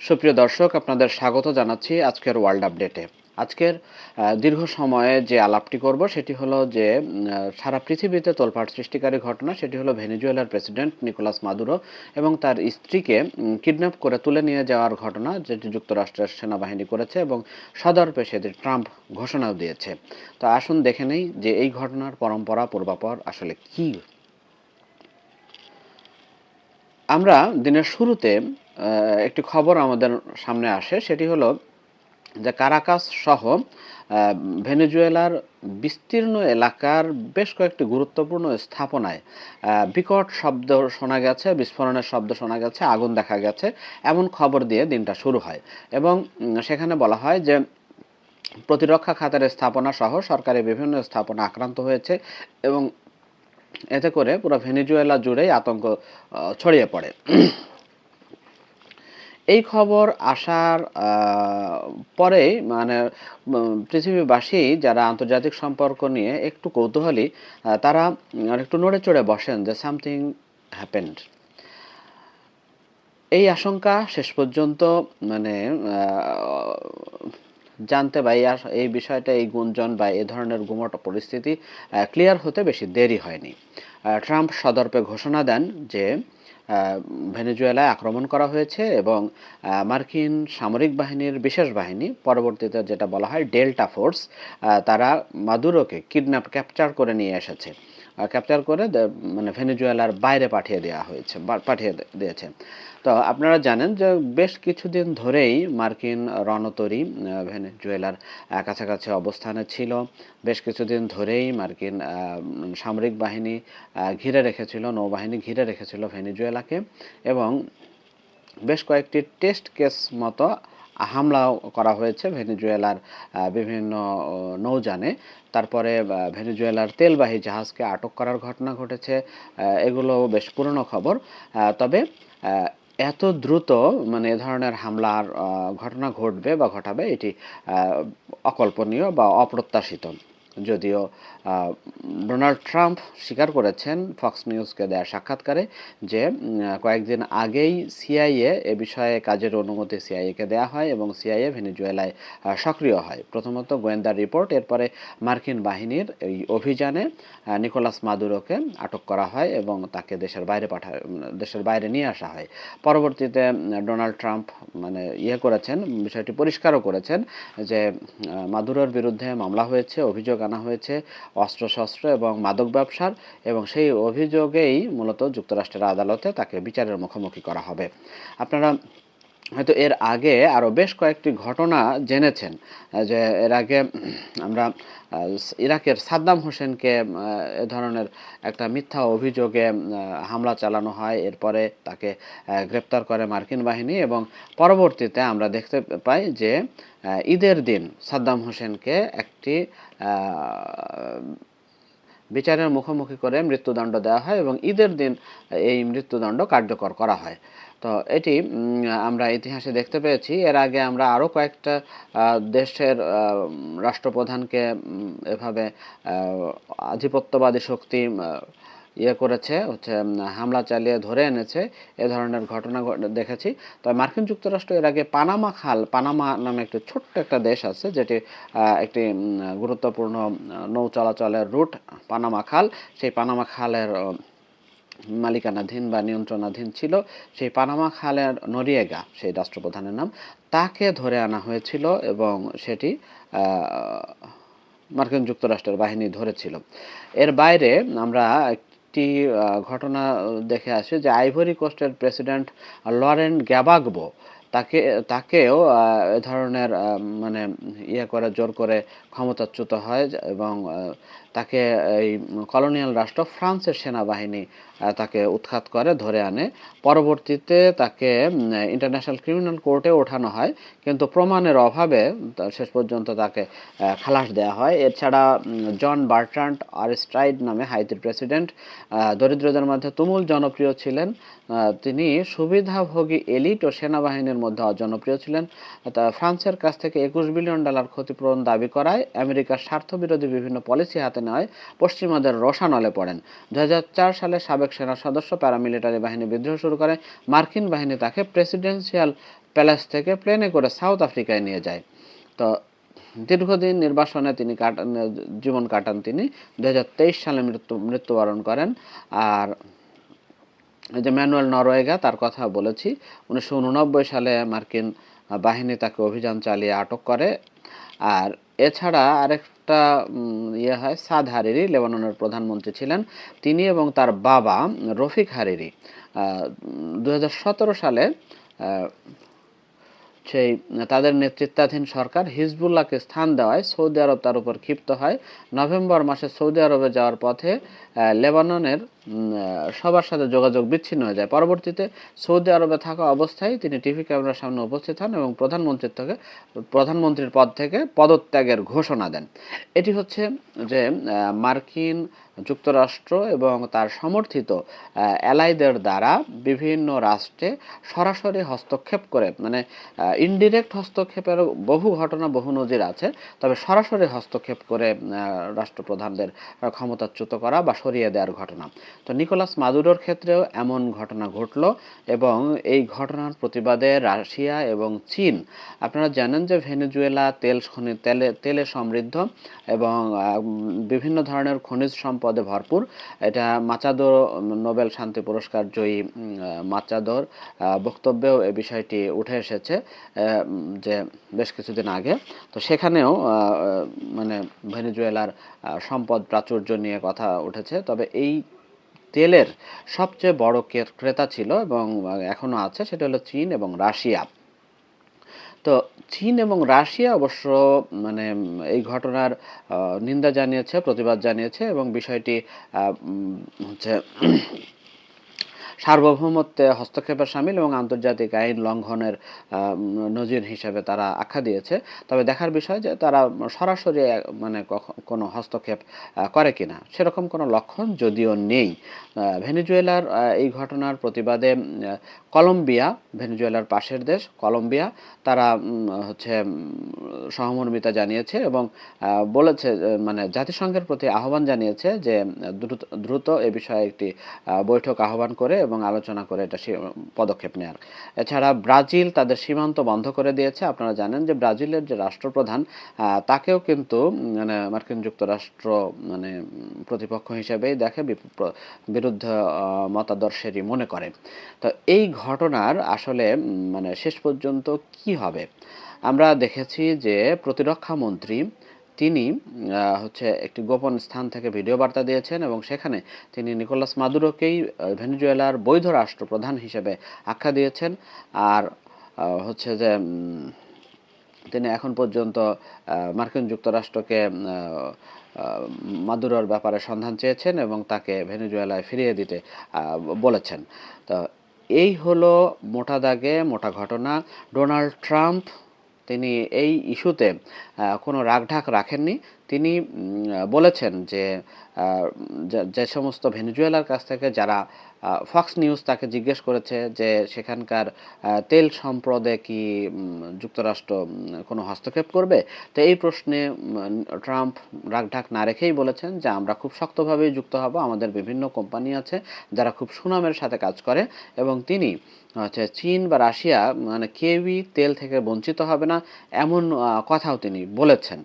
সুপ্রিয় দর্শক, আপনাদের স্বাগত জানাচ্ছি আজকের ওয়ার্ল্ড আপডেটে। আজকের দীর্ঘ সময়ে যে আলাপটি করব সেটি হলো যে সারা পৃথিবীতে তোলপাড় সৃষ্টিকারী ঘটনা, সেটি হলো ভেনেজুয়েলার প্রেসিডেন্ট নিকোলাস মাদুরো এবং তার স্ত্রীকে কিডন্যাপ করে তুলে নিয়ে যাওয়ার ঘটনা, যেটি যুক্তরাষ্ট্রের সেনাবাহিনী করেছে এবং সদর্পে সেটি ট্রাম্প ঘোষণাও দিয়েছে। তো আসুন দেখে নেই যে এই ঘটনার পরম্পরা পূর্বাপর আসলে কী। আমরা দিনের শুরুতে একটি খবর আমাদের সামনে আসে, সেটি হলো যে কারাকাস সহ ভেনেজুয়েলার বিস্তীর্ণ এলাকার বেশ কয়েকটি গুরুত্বপূর্ণ স্থাপনায় বিকট শব্দ শোনা গেছে, বিস্ফোরণের শব্দ শোনা গেছে, আগুন দেখা গেছে, এমন খবর দিয়ে দিনটা শুরু হয়। এবং সেখানে বলা হয় যে প্রতিরক্ষা খাতের স্থাপনা সহ সরকারি বিভিন্ন স্থাপনা আক্রান্ত হয়েছে এবং এতে করে পুরো ভেনেজুয়েলা জুড়েই আতঙ্ক ছড়িয়ে পড়ে। এই খবর আসার পরেই মানে পৃথিবীবাসী যারা আন্তর্জাতিক সম্পর্ক নিয়ে একটু কৌতূহলী, তারা একটু নড়ে চড়ে বসেন যে সামথিং হ্যাপেন্ড। এই আশঙ্কা শেষ পর্যন্ত মানে জানতে বা এই বিষয়টা, এই গুঞ্জন বা এই ধরনের গুমট পরিস্থিতি ক্লিয়ার হতে বেশি দেরি হয়নি। ট্রাম্প সদর্পে ঘোষণা দেন যে ভেনেজুয়েলায় আক্রমণ করা হয়েছে এবং মার্কিন সামরিক বাহিনীর বিশেষ বাহিনী, পরবর্তীতে যেটা বলা হয় ডেল্টা ফোর্স, তারা মাদুরোকে ক্যাপচার করে নিয়ে এসেছে, ক্যাপচার করে মানে ভেনেজুয়েলার বাইরে পাঠিয়ে দিয়েছে। তো আপনারা জানেন যে বেশ কিছুদিন ধরেই মার্কিন রণতরী ভেনেজুয়েলার কাছাকাছি অবস্থানে ছিল। বেশ কিছুদিন ধরেই মার্কিন সামরিক বাহিনী ঘিরে রেখেছিল, নৌবাহিনী ঘিরে রেখেছিল ভেনেজুয়েলাকে এবং বেশ কয়েকটি টেস্ট কেস মতো হামলাও করা হয়েছে ভেনেজুয়েলার বিভিন্ন নৌযানে। তারপরে ভেনেজুয়েলার তেলবাহী জাহাজকে আটক করার ঘটনা ঘটেছে। এগুলো বেশ পুরনো খবর। তবে এত দ্রুত মানে এ ধরনের হামলার ঘটনা ঘটবে বা ঘটাবে এটি অকল্পনীয় বা অপ্রত্যাশিত। যদিও ডোনাল্ড ট্রাম্প স্বীকার করেছেন ফক্স নিউজকে দেয়া সাক্ষাৎকারে যে কয়েকদিন আগেই সিআইএ এ বিষয়ে কাজের অনুমতি সিআইএকে দেয়া হয় এবং সিআইএ ভেনেজুয়েলায় সক্রিয় হয়। প্রথমত গোয়েন্দা রিপোর্ট, এরপরে মার্কিন বাহিনীর এই অভিযানে নিকোলাস মাদুরোকে আটক করা হয় এবং তাকে দেশের বাইরে নিয়ে আসা হয়। পরবর্তীতে ডোনাল্ড ট্রাম্প মানে করেছেন, বিষয়টি পরিষ্কারও করেছেন যে মাদুরোর বিরুদ্ধে মামলা হয়েছে, অভিযোগ আনা হয়েছে অস্ত্রশস্ত্র এবং মাদক ব্যবসার, এবং সেই অভিযোগেই মূলত যুক্তরাষ্ট্রের আদালতে তাকে বিচারের মুখোমুখি করা হবে। আপনারা হয়তো এর আগে আরও বেশ কয়েকটি ঘটনা জেনেছেন যে এর আগে আমরা ইরাকের সাদ্দাম হোসেনকে এ ধরনের একটা মিথ্যা অভিযোগে হামলা চালানো হয়, এরপরে তাকে গ্রেপ্তার করে মার্কিন বাহিনী এবং পরবর্তীতে আমরা দেখতে পাই যে ঈদের দিন সাদ্দাম হোসেনকে একটি বিচারের মুখোমুখি করে মৃত্যুদণ্ড দেওয়া হয় এবং ঈদের দিন এই মৃত্যুদণ্ড কার্যকর করা হয়। তো এটি আমরা ইতিহাসে দেখতে পেয়েছি। এর আগে আমরা আরও কয়েকটা দেশের রাষ্ট্রপ্রধানকে এভাবে আধিপত্যবাদী শক্তি করেছে, হামলা চালিয়ে ধরে এনেছে, এ ধরনের ঘটনা দেখেছি। তবে মার্কিন যুক্তরাষ্ট্র এর আগে পানামা নামে একটি ছোট্ট একটা দেশ আছে, যেটি একটি গুরুত্বপূর্ণ নৌ চলাচলের রুট, পানামা খাল। সেই পানামা খালের মালিকানাধীন বা নিয়ন্ত্রণাধীন ছিল। সেই পানামা খালের নরিয়েগা, সেই রাষ্ট্রপ্রধানের নাম, তাকে ধরে আনা হয়েছিল এবং সেটি মার্কিন যুক্তরাষ্ট্রের বাহিনী ধরেছিল। এর বাইরে আমরা একটি ঘটনা দেখে আসি যে আইভরি কোস্টের প্রেসিডেন্ট লরেন্ট গ্যাবাগবো, তাকেও এ ধরনের মানে করে জোর করে ক্ষমতাচ্যুত হয় এবং তাকে এই কলোনিয়াল রাষ্ট্র ফ্রান্সের সেনাবাহিনী তাকে উৎখাত করে, ধরে আনে। পরবর্তীতে তাকে ইন্টারন্যাশনাল ক্রিমিনাল কোর্টে ওঠানো হয়, কিন্তু প্রমাণের অভাবে শেষ পর্যন্ত তাকে খালাস দেওয়া হয়। এছাড়া জন বার্ট্রান্ড আরস্টাইড নামে হাইতির প্রেসিডেন্ট, দরিদ্রদের মধ্যে তুমুল জনপ্রিয় ছিলেন। তিনি সুবিধাভোগী এলিট ও সেনাবাহিনীর মধ্যে অজনপ্রিয় ছিলেন। ফ্রান্সের কাছ থেকে $21 বিলিয়ন ক্ষতিপূরণ দাবি করায় আমেরিকার স্বার্থবিরোধী বিভিন্ন পলিসি হাতে নেওয়ায় পশ্চিমাদের রোষানলে পড়েন। 2004 সালে সাবেক সেনা সদস্য প্যারামিলিটারি বাহিনী বিদ্রোহ শুরু করে। মার্কিন বাহিনী তাকে প্রেসিডেন্সিয়াল প্যালেস থেকে প্লেনে করে সাউথ আফ্রিকায় নিয়ে যায়। তো দীর্ঘদিন নির্বাসনে জীবন কাটান তিনি। 2023 সালে মৃত্যুবরণ করেন। আর এই যে ম্যানুয়েল নরওয়েগা, তার কথা বলেছি, 1989 সালে মার্কিন বাহিনী তাকে অভিযান চালিয়ে আটক করে। আর এছাড়া আরেকটা হয়, সাদ হারিরি, লেবাননের প্রধানমন্ত্রী ছিলেন তিনি, এবং তার বাবা রফিক হারিরি 2017 সালে সেই তাদের নেতৃত্বাধীন সরকার হিজবুল্লাহকে স্থান দেওয়ায় সৌদি আরব তার উপর ক্ষিপ্ত হয়। নভেম্বর মাসে সৌদি আরবে যাওয়ার পথে লেবাননের সবার সাথে যোগাযোগ বিচ্ছিন্ন হয়ে যায়। পরবর্তীতে সৌদি আরবে থাকা অবস্থায় তিনি টিভি ক্যামেরার সামনে উপস্থিত হন এবং প্রধানমন্ত্রীর পদ থেকে পদত্যাগের ঘোষণা দেন। এটি হচ্ছে যে মার্কিন যুক্তরাষ্ট্র এবং তার সমর্থিত অ্যালাইদের দ্বারা বিভিন্ন রাষ্ট্রে সরাসরি হস্তক্ষেপ করে, মানে ইনডিরেক্ট হস্তক্ষেপের বহু ঘটনা, বহু নজির আছে, তবে সরাসরি হস্তক্ষেপ করে রাষ্ট্রপ্রধানদের ক্ষমতাচ্যুত করা বা সরিয়ে দেওয়ার ঘটনা। তো নিকোলাস মাদুরোর ক্ষেত্রেও এমন ঘটনা ঘটল, এবং এই ঘটনার প্রতিবাদে রাশিয়া এবং চীন, আপনারা জানেন যে ভেনেজুয়েলা তেলে সমৃদ্ধ এবং বিভিন্ন ধরনের খনিজ সম্পদে ভরপুর। এটা মাচাদো, নোবেল শান্তি পুরস্কার জয়ী মাচাদোর বক্তব্যেও এই বিষয়টি উঠে এসেছে যে বেশ কিছুদিন আগে। তো সেখানেও মানে ভেনেজুয়েলার সম্পদ প্রাচুর্য নিয়ে কথা উঠেছে। তবে এই তেলের সবচেয়ে বড় ক্রেতা ছিল এবং এখনো আছে, সেটা হলো চীন এবং রাশিয়া। তো চীন এবং রাশিয়া অবশ্য মানে এই ঘটনার নিন্দা জানিয়েছে, প্রতিবাদ জানিয়েছে, এবং বিষয়টি হচ্ছে সার্বভৌমত্বে হস্তক্ষেপের শামিল এবং আন্তর্জাতিক আইন লঙ্ঘনের নজির হিসেবে তারা আখ্যা দিয়েছে। তবে দেখার বিষয় যে তারা সরাসরি মানে কোনো হস্তক্ষেপ করে কিনা, সেরকম কোনো লক্ষণ যদিও নেই। ভেনেজুয়েলার এই ঘটনার প্রতিবাদে কলম্বিয়া, ভেনেজুয়েলার পাশের দেশ কলম্বিয়া, তারা হচ্ছে সহমর্মিতা জানিয়েছে এবং বলেছে, মানে জাতিসংঘের প্রতি আহ্বান জানিয়েছে যে দ্রুত এ বিষয়ে একটি বৈঠক আহ্বান করে এবং আলোচনা করে এটা পদক্ষেপ নেওয়ার। এছাড়া ব্রাজিল তাদের সীমান্ত বন্ধ করে দিয়েছে। আপনারা জানেন যে ব্রাজিলের যে রাষ্ট্রপ্রধান, তাকেও কিন্তু মানে মার্কিন যুক্তরাষ্ট্র মানে প্রতিপক্ষ হিসেবেই দেখে, বিরুদ্ধ মতাদর্শেরই মনে করে। তো এই ঘটনার আসলে মানে শেষ পর্যন্ত কি হবে? আমরা দেখেছি যে প্রতিরক্ষা মন্ত্রী তিনি হচ্ছে একটি গোপন স্থান থেকে ভিডিও বার্তা দিয়েছেন এবং সেখানে তিনি নিকোলাস মাদুরোকেই ভেনেজুয়েলার বৈধ রাষ্ট্রপ্রধান হিসেবে আখ্যা দিয়েছেন। আর হচ্ছে যে তিনি এখন পর্যন্ত মার্কিন যুক্তরাষ্ট্রকে মাদুরোর ব্যাপারে সন্ধান চেয়েছেন এবং তাকে ভেনেজুয়েলায় ফিরিয়ে দিতে বলেছেন। তো এই হলো মোটা দাগে মোটা ঘটনা। ডোনাল্ড ট্রাম্প তিনি এই ইস্যুতে কোনো রাখঢাক রাখেননি। তিনি বলেছেন যে যে সমস্ত ভেনেজুয়েলার কাছ থেকে যারা ফক্স নিউজ তাকে জিজ্ঞেস করেছে যে সেখানকার তেল সম্পদে কি যুক্তরাষ্ট্র কোনো হস্তক্ষেপ করবে, তো এই প্রশ্নে ট্রাম্প রাখঢাক না রেখেই বলেছেন যে আমরা খুব শক্তভাবেই যুক্ত হব, আমাদের বিভিন্ন কোম্পানি আছে যারা খুব সুনামের সাথে কাজ করে, এবং তিনি চীন বা রাশিয়া মানে কেউই তেল থেকে বঞ্চিত হবে না, এমন কথাও তিনি বলেছেন।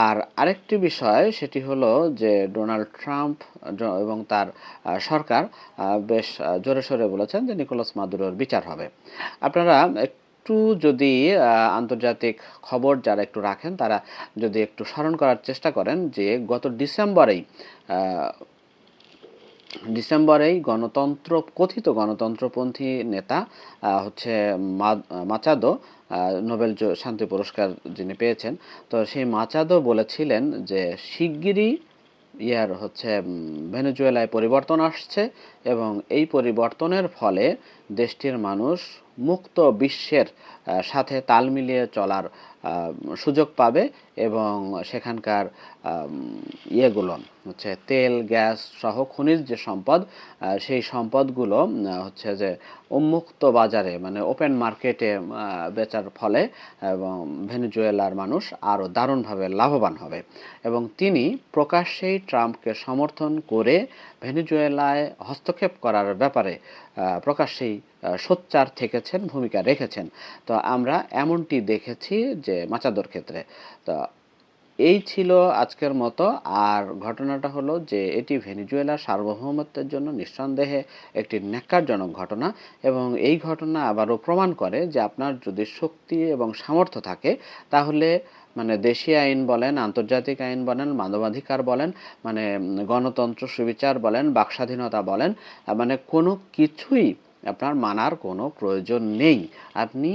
আর আরেকটি বিষয় সেটি হলো যে ডোনাল্ড ট্রাম্প এবং তার সরকার বেশ জোরে সোরে বলেছেন যে নিকোলাস মাদুরোর বিচার হবে। আপনারা একটু যদি আন্তর্জাতিক খবর যারা একটু রাখেন তারা যদি একটু স্মরণ করার চেষ্টা করেন যে গত ডিসেম্বরেই কথিত গণতন্ত্রপন্থী নেতা হচ্ছে মাচাদো, নোবেল শান্তি পুরস্কার যিনি পেয়েছেন, তো সেই মাচাদো বলেছিলেন যে শিগগিরই হচ্ছে ভেনেজুয়েলায় পরিবর্তন আসছে এবং এই পরিবর্তনের ফলে দেশটির মানুষ মুক্ত বিশ্বের সাথে তাল মিলিয়ে চলার সুযোগ পাবে এবং সেখানকার ইয়েগুলো হচ্ছে তেল, গ্যাস সহ খনিজ যে সম্পদ, সেই সম্পদগুলো হচ্ছে যে উন্মুক্ত বাজারে মানে ওপেন মার্কেটে বেচার ফলে এবং ভেনেজুয়েলার মানুষ আরও দারুণভাবে লাভবান হবে। এবং তিনি প্রকাশ্যেই ট্রাম্পকে সমর্থন করে ভেনেজুয়েলায় হস্তক্ষেপ করার ব্যাপারে প্রকাশ্যেই সোচ্চার থেকেছেন, ভূমিকা রেখেছেন। তো আমরা এমনটি দেখেছি যে মাচাদোর ক্ষেত্রে। তো এই ছিল আজকের মতো। আর ঘটনাটা হলো যে এটি ভেনেজুয়েলার সার্বভৌমত্বের জন্য নিঃসন্দেহে একটি ন্যক্কারজনক ঘটনা এবং এই ঘটনা আবারও প্রমাণ করে যে আপনার যদি শক্তি এবং সামর্থ্য থাকে তাহলে মানে দেশীয় আইন বলেন, আন্তর্জাতিক আইন বলেন, মানবাধিকার বলেন, মানে গণতন্ত্র, সুবিচার বলেন, বাকস্বাধীনতা বলেন, মানে কোনো কিছুই আপনার মানার কোনো প্রয়োজন নেই। আপনি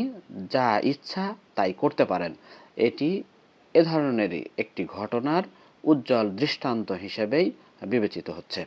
যা ইচ্ছা তাই করতে পারেন। এটি এ ধরনেরই একটি ঘটনার উজ্জ্বল দৃষ্টান্ত হিসেবেই বিবেচিত হচ্ছে।